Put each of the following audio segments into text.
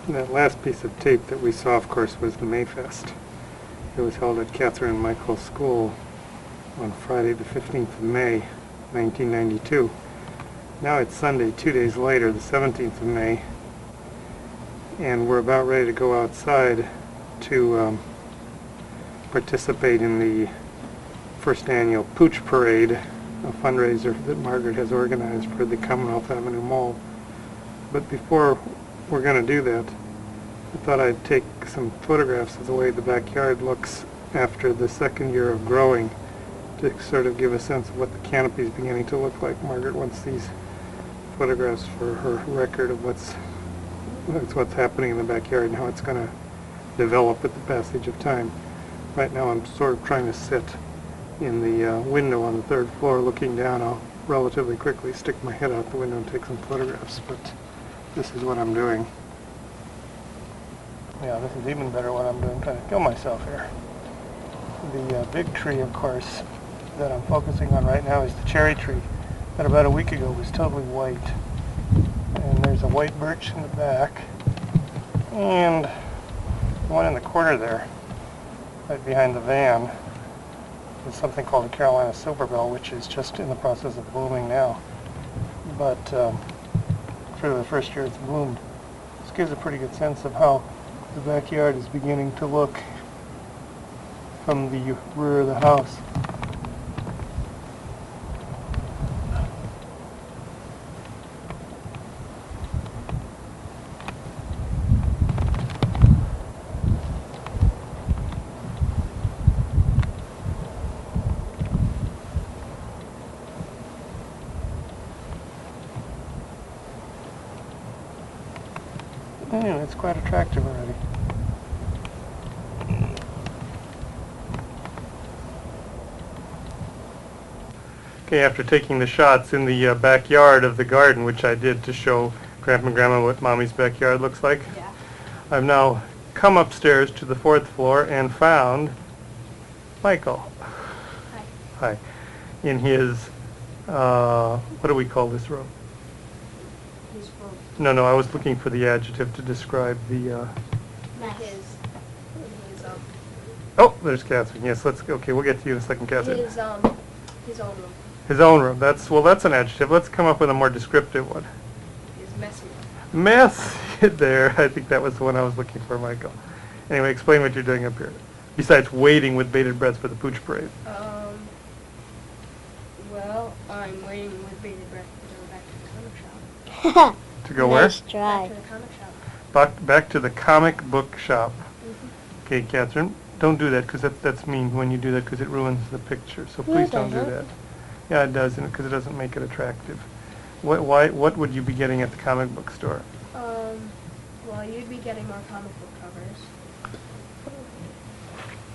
That last piece of tape that we saw, of course, was the Mayfest. It was held at Catherine and Michael School on Friday the 15th of May, 1992. Now it's Sunday, 2 days later, the 17th of May, and we're about ready to go outside to participate in the first annual Pooch Parade, a fundraiser that Margaret has organized for the Commonwealth Avenue Mall. But before we're going to do that, I thought I'd take some photographs of the way the backyard looks after the second year of growing to sort of give a sense of what the canopy is beginning to look like. Margaret wants these photographs for her record of what's happening in the backyard and how it's going to develop with the passage of time. Right now I'm sort of trying to sit in the window on the third floor looking down. I'll relatively quickly stick my head out the window and take some photographs, but this is what I'm doing. Yeah, this is even better what I'm doing. I'm trying to kill myself here. The big tree, of course, that I'm focusing on right now is the cherry tree that about a week ago was totally white. And there's a white birch in the back, and one in the corner there, right behind the van, is something called the Carolina Silverbell, which is just in the process of blooming now. But for the first year it's bloomed. This gives a pretty good sense of how the backyard is beginning to look from the rear of the house. Anyway, it's quite attractive already. Okay, after taking the shots in the backyard of the garden, which I did to show Grandpa and Grandma what Mommy's backyard looks like, Yeah. I've now come upstairs to the 4th floor and found Michael. Hi. Hi. In his, what do we call this room? His room. No, I was looking for the adjective to describe the, oh, there's Catherine. Yes, okay, we'll get to you in a second, Catherine. His own room. His own room. That's an adjective. Let's come up with a more descriptive one. His messy room. Mess there. I think that was the one I was looking for, Michael. Anyway, explain what you're doing up here. Besides waiting with bated breath for the Pooch Parade. Well, I'm waiting with bated breath to go back to the comic shop. To go where? Nice Back try. to the comic shop. Back to the comic book shop. Mm-hmm. Okay, Catherine, don't do that because that's mean when you do that because it ruins the picture. So No, please it don't do doesn't. that. Yeah, it does, because it doesn't make it attractive. What would you be getting at the comic book store? Well, you'd be getting more comic book covers.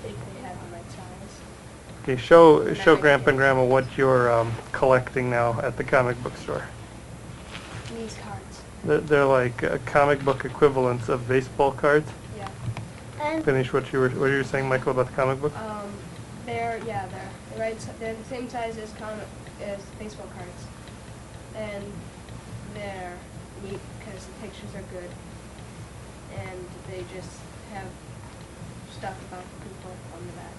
They have the right size. Okay, show Grandpa and Grandma what you're collecting now at the comic book store. These cards. They're like comic book equivalents of baseball cards. Yeah. And Finish what you were saying, Michael, about the comic book. They're they're the same size as baseball cards, and they're neat because the pictures are good, and they just have stuff about the people on the back,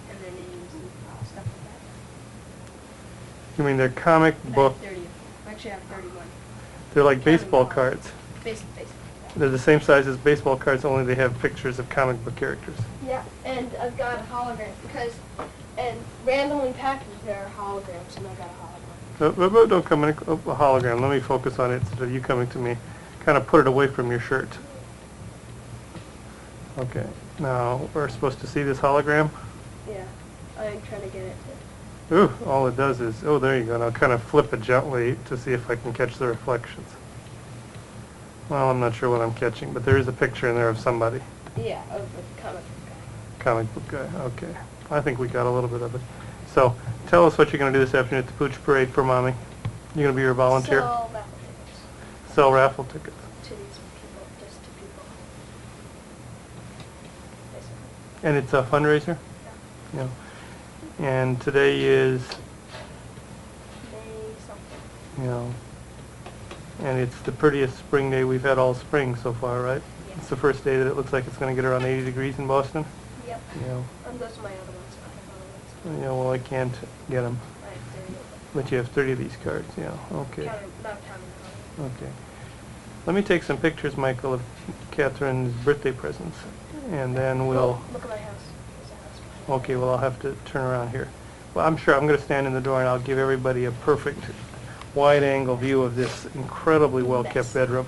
and their names and stuff like that. You mean they're comic I have book? 30 of them. Actually, I have 31. They're like Counting baseball them all. cards. Basically. They're the same size as baseball cards, only they have pictures of comic book characters. Yeah, and I've got a hologram and randomly packaged there are holograms, and I got a hologram. Don't come in a hologram. Let me focus on it instead of you coming to me. Kind of put it away from your shirt. Okay. Now we're supposed to see this hologram. Yeah, I'm trying to get it. Ooh, all it does is, oh, there you go. Now kind of flip it gently to see if I can catch the reflections. Well, I'm not sure what I'm catching, but there is a picture in there of somebody. Yeah, of the comic book guy. Comic book guy. Okay. I think we got a little bit of it. So, tell us what you're going to do this afternoon at the Pooch Parade for Mommy. You're going to be your volunteer? Sell raffle tickets Sell raffle tickets. to these people, just to people. Basically. And it's a fundraiser? Yeah. Yeah. And today is, May something. you know, And it's the prettiest spring day we've had all spring so far, right? Yeah. It's the first day that it looks like it's going to get around 80 degrees in Boston. Yep. Yeah. And those are my other ones. I have other ones. Yeah, well, I can't get them. I have 30 of them. But you have 30 of these cards, yeah, okay. Not counting the Okay. Let me take some pictures, Michael, of Catherine's birthday presents, and then we'll... Look at my house. There's a house behind me. Okay, well, I'll have to turn around here. Well, I'm sure I'm going to stand in the door and I'll give everybody a perfect wide-angle view of this incredibly well-kept Mess. bedroom.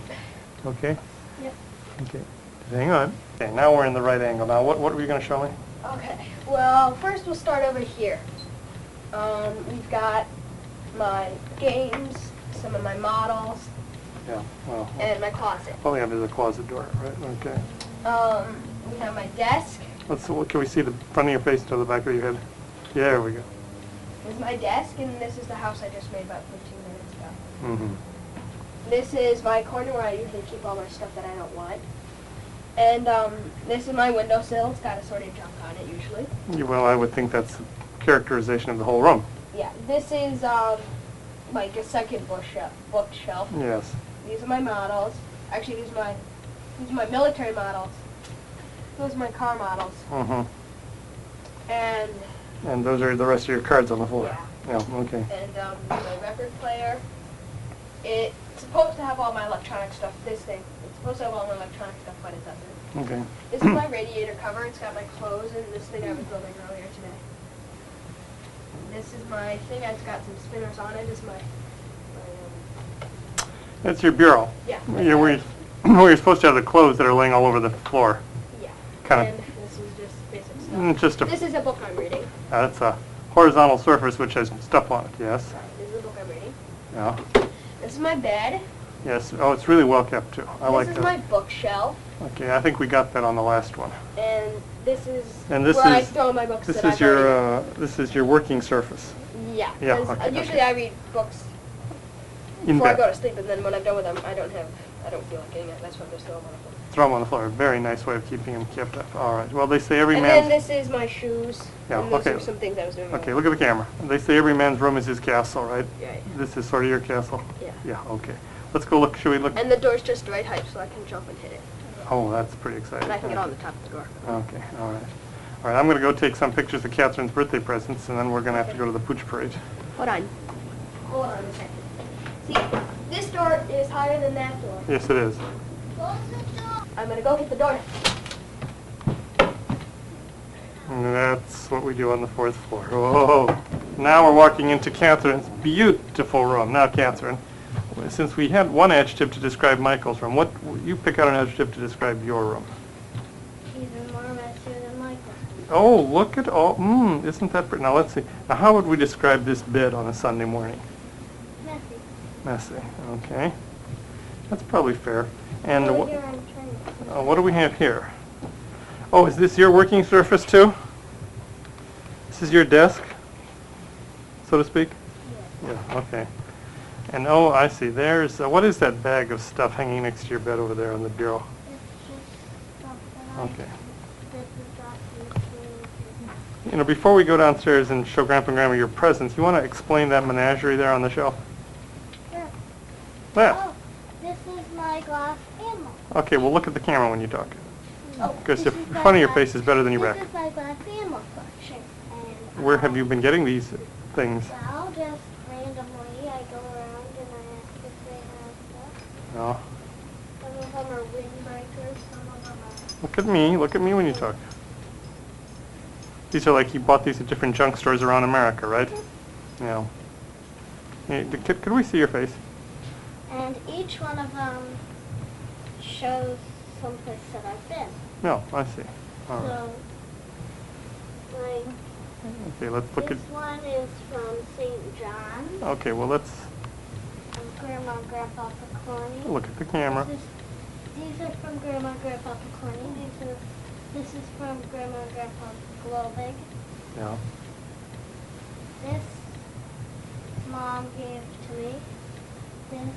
Okay? Yep. Okay. Hang on. Okay, now we're in the right angle. Now, what were you going to show me? Okay. Well, first we'll start over here. We've got my games, some of my models, Yeah, well, and my closet. all we have is a closet door, right? Okay. We have my desk. Can we see the front of your face to the back of your head? Yeah, there we go. This is my desk, and this is the house I just made about 15 minutes ago. Mm-hmm. This is my corner where I usually keep all my stuff that I don't want. And this is my windowsill. It's got assorted junk on it usually. Well, I would think that's characterization of the whole room. Yeah, this is like a second bookshelf. Yes. These are my models. Actually, these are my military models. Those are my car models. Mm-hmm. And those are the rest of your cards on the floor. Yeah. Yeah, okay. And my record player. It's supposed to have all my electronic stuff. This thing. It's supposed to have all my electronic stuff, but it doesn't. Okay. This is my radiator cover. It's got my clothes and this thing I was building earlier today. This is my thing. It's got some spinners on it. This is my That's your bureau. yeah. Yeah, where you're supposed to have the clothes that are laying all over the floor. Yeah. Kind And this is just basic of, stuff. just a, This is a book I'm reading. that's a horizontal surface which has stuff on it, yes. This is a book I'm reading. Yeah. This is my bed. Yes, oh, it's really well kept too. I like This is that. my bookshelf. Okay, I think we got that on the last one. And this is And this where I is, throw my books this that is I've already your, this is your working surface. Yeah. Yeah, 'cause, okay, usually I read books In before I go bed. to sleep, and then when I'm done with them, I don't feel like getting it. That's why I'm just throwing them on the floor. Throw them on the floor. Very nice way of keeping them kept up. All right. Well, they say every And then man's... this is my shoes. Yeah, And those okay. are some things I was doing. Okay, look at the camera. They say every man's room is his castle, right? Right. This is sort of your castle? Yeah. Yeah, okay. Let's go look. Should we look? And the door's just the right height, so I can jump and hit it. Oh, that's pretty exciting. And I can get on the top of the door. Okay, all right. All right, I'm going to go take some pictures of Catherine's birthday presents, and then we're going to have to go to the Pooch Parade. Hold on. Hold on a second. See, this door is higher than that door. Yes, it is. Close the door. I'm going to go hit the door. And that's what we do on the 4th floor. Whoa. Now we're walking into Catherine's beautiful room. Now, Catherine, since we had one adjective to describe Michael's room, what you pick out an adjective to describe your room. Even more messier than Michael. Oh, look at all, isn't that pretty? Now let's see. Now how would we describe this bed on a Sunday morning? Messy. Messy, okay. That's probably fair. And Over wh- here I'm trying what do we have here? Oh, is this your working surface too? This is your desk, so to speak? Yeah, okay. And oh, I see. There's, what is that bag of stuff hanging next to your bed over there on the bureau? Okay. You know, before we go downstairs and show Grandpa and Grandma your presents, you want to explain that menagerie there on the shelf? Sure. That. Oh, this is my glass animal. Okay, well look at the camera when you talk. Oh, Because the this is my front of your glass- face is better than your back. This is my glass animal collection. And Where have you been getting these things? Well, just randomly I go around and I ask if they have stuff. Oh, Some of them are windbreakers, some of them are... look at me when you talk. These are like you bought these at different junk stores around America, right? Yeah. Hey, could we see your face? And each one of them shows someplace that I've been. No, I see. All right. So, like, Okay, let's look this at. one is from St. John's. Okay, well let's From Grandma and Grandpa Picorni. look at the camera. These are from Grandma and Grandpa Picorni. This is from Grandma and Grandpa Globig. Yeah. This Mom gave to me. This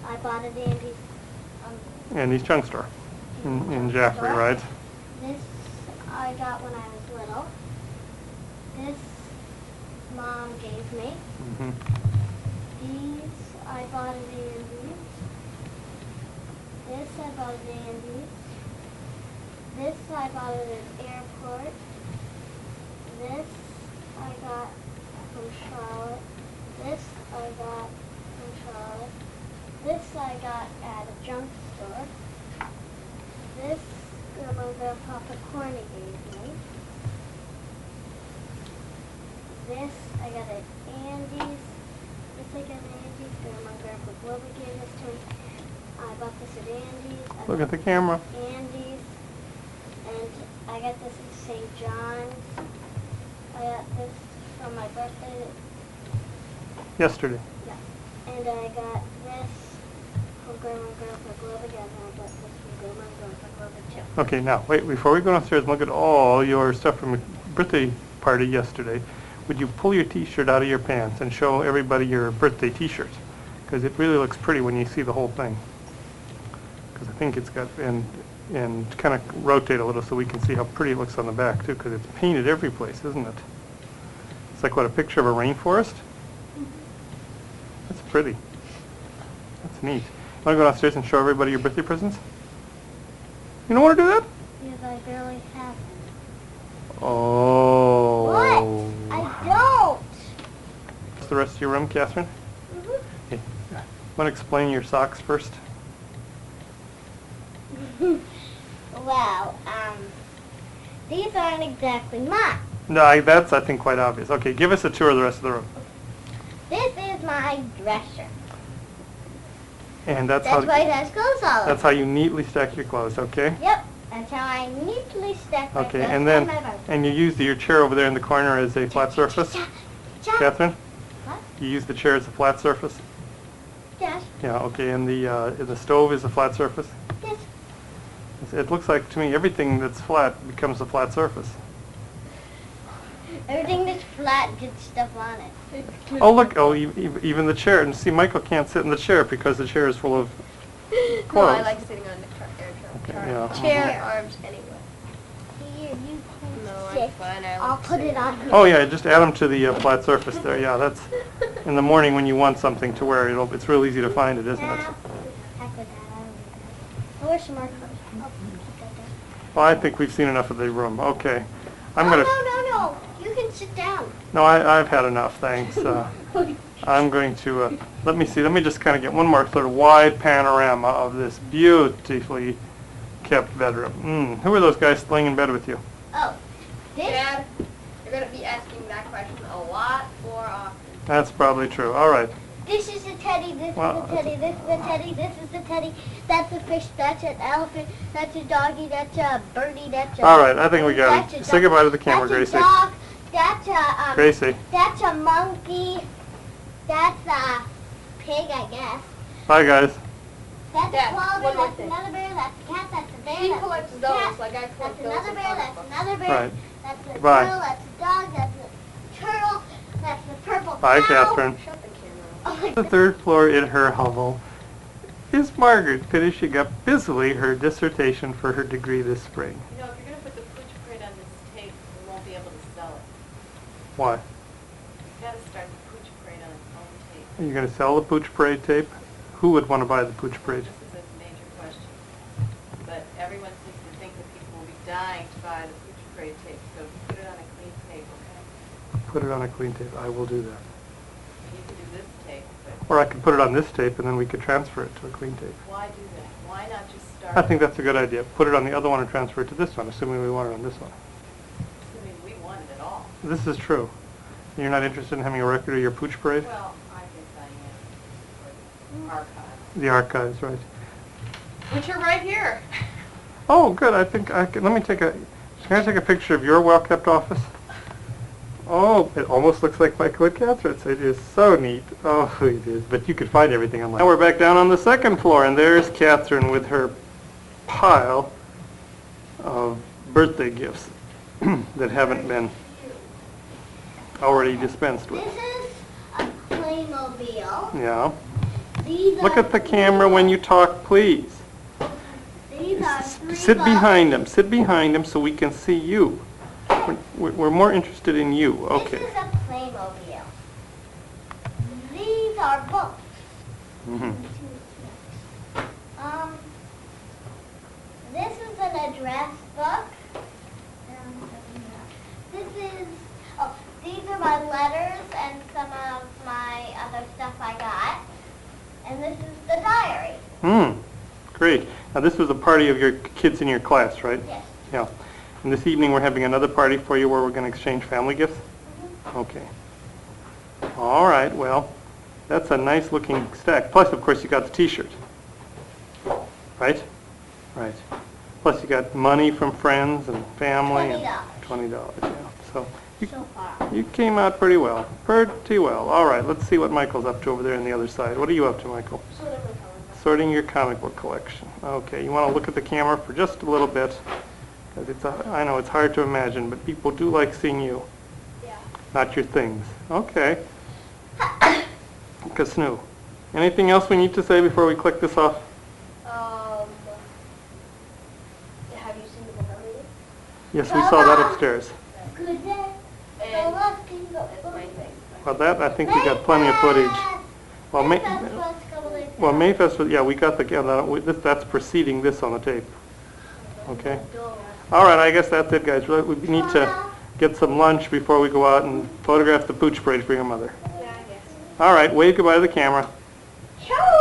I bought at Andy's. Andy's junk store in Jaffrey, right? This I got when I was little. This Mom gave me. Mm-hmm. These I bought at Andy's. This I bought at Andy's. This I bought at an airport. This I got from Charlotte. This I got from Charlotte. This I got at a junk store. This Grandma and Grandpa Corny gave me. This I got at Andy's. This I got at Andy's. Grandma and Grandpa Glover gave this to me. I bought this at Andy's. I Look got at the camera. Andy's. And I got this at St. John's. I got this for my birthday. Yesterday. Yeah. And I got this from Grandma and Grandpa Glover again. And I got this from Grandma and Grandpa Glover too. Okay, now, wait, before we go downstairs and look at all your stuff from your birthday party yesterday, would you pull your t-shirt out of your pants and show everybody your birthday t-shirt? Because it really looks pretty when you see the whole thing. Because I think it's got, and kind of rotate a little so we can see how pretty it looks on the back too, because it's painted every place, isn't it? It's like, what, a picture of a rainforest? That's pretty. That's neat. Want to go downstairs and show everybody your birthday presents? You don't want to do that? Because I barely have them. Oh. What? I don't. What's the rest of your room, Catherine? Mm-hmm. Okay. Want to explain your socks first? Well, these aren't exactly mine. No, that's, I think, quite obvious. Okay, give us a tour of the rest of the room. This is my dresser. And that's That's why how it has clothes all over. that's how you neatly stack your clothes, okay? Yep. That's how I neatly stack my Okay, clothes and on then, my bed. and you use your chair over there in the corner as a flat surface? Catherine? What? You use the chair as a flat surface? Yes. Yeah, okay, and the stove is a flat surface? Yes. It looks like, to me, everything that's flat becomes a flat surface. Everything that's flat gets stuff on it. Oh, look, oh, even the chair. And see, Michael can't sit in the chair because the chair is full of No, clothes. I like sitting on the yeah. chair arms anyway. Here, you can No, I'm sit. fine. I I'll like put it sitting. on here. Oh, yeah, just add them to the flat surface there. Yeah, that's, in the morning when you want something to wear, it's real easy to find it, isn't it? Heck with that. I don't need that. I wish some more clothes. I'll keep that there. Well, I think we've seen enough of the room. Okay. I'm no, going to... no. You can sit down. No, I've had enough, thanks. I'm going to, let me see, let me just kind of get one more sort of wide panorama of this beautifully kept bedroom. Who are those guys laying in bed with you? Oh, this? Dad, you're going to be asking that question a lot more often. That's probably true. All right. This is the teddy, this Well, is the teddy, this is the teddy, this is the teddy, that's a fish, that's an elephant, that's a doggy, that's a birdie, that's a... All right, I think we got that's it. a Say dog, goodbye to the camera, that's Gracie. a dog, that's a, Gracie. that's a monkey, that's a pig, I guess. Bye, guys. That's Dad, a plover, one more that's thing. another bear, that's a cat, that's a bear, She that's collects a those cat, like I that's collect those another in bear, comic that's books. another bear, Right. that's a Bye. turtle, that's a dog, that's a turtle, that's the purple Bye, cow. Catherine. Shut the camera. Oh my The third floor in her hovel is Margaret finishing up busily her dissertation for her degree this spring. You know, if you're going to put the pooch parade on this tape, we won't be able to sell it. Why? You've got to start the pooch parade on its own tape. Are you going to sell the Pooch Parade tape? Who would want to buy the Pooch Parade? This is a major question. But everyone seems to think that people will be dying to buy the pooch parade tape, so put it on a clean tape, okay? Put it on a clean tape. I will do that. And you can do this tape, but Or I could put it on this tape and then we could transfer it to a clean tape. why do that? Why not just start, I think that's a good idea. Put it on the other one and transfer it to this one, assuming we want it on this one. assuming we want it at all? This is true. You're not interested in having a record of your Pooch Parade? Well, I guess I am. For the archive. The archives, right. Which are right here. Oh, good. I think I can. Let me take a. Can I take a picture of your well-kept office? Oh, it almost looks like Michael and Catherine's. It is so neat. Oh, it is. But you could find everything online. Now we're back down on the second floor, and there's Catherine with her pile of birthday gifts that haven't been already dispensed with. This is a Playmobil. Yeah. These Look are at the camera when you talk, please. These are three Sit behind boxes. him. Sit behind him so we can see you. We're more interested in you. Okay. This is a Playmobil. these are books. Mm-hmm. This is an address book. This is, oh, these are my letters and some of my other stuff I got. And this is the diary. Great. Now this was a party of your kids in your class, right? Yes. Yeah. And this evening we're having another party for you where we're going to exchange family gifts? Okay. All right, well, that's a nice looking stack. Plus, of course, you got the t-shirt. Right? Right. Plus you got money from friends and family. $20. And $20, yeah. So you, So far. you came out pretty well. Pretty well. All right, let's see what Michael's up to over there on the other side. What are you up to, Michael? Sorting your comic book collection. Okay, you want to look at the camera for just a little bit. Because I know it's hard to imagine, but people do like seeing you, Yeah. not your things. Okay. Kasnu. Anything else we need to say before we click this off? Have you seen the book already? Yes, we saw that upstairs. Good day. And That's my thing. Well, that, I think we got plenty of footage. Well, well, Mayfest, yeah, we got the, that's preceding this on the tape. Okay? All right, I guess that's it, guys. We need to get some lunch before we go out and photograph the pooch parade for your mother. Yeah, I guess. All right, wave goodbye to the camera. Ciao.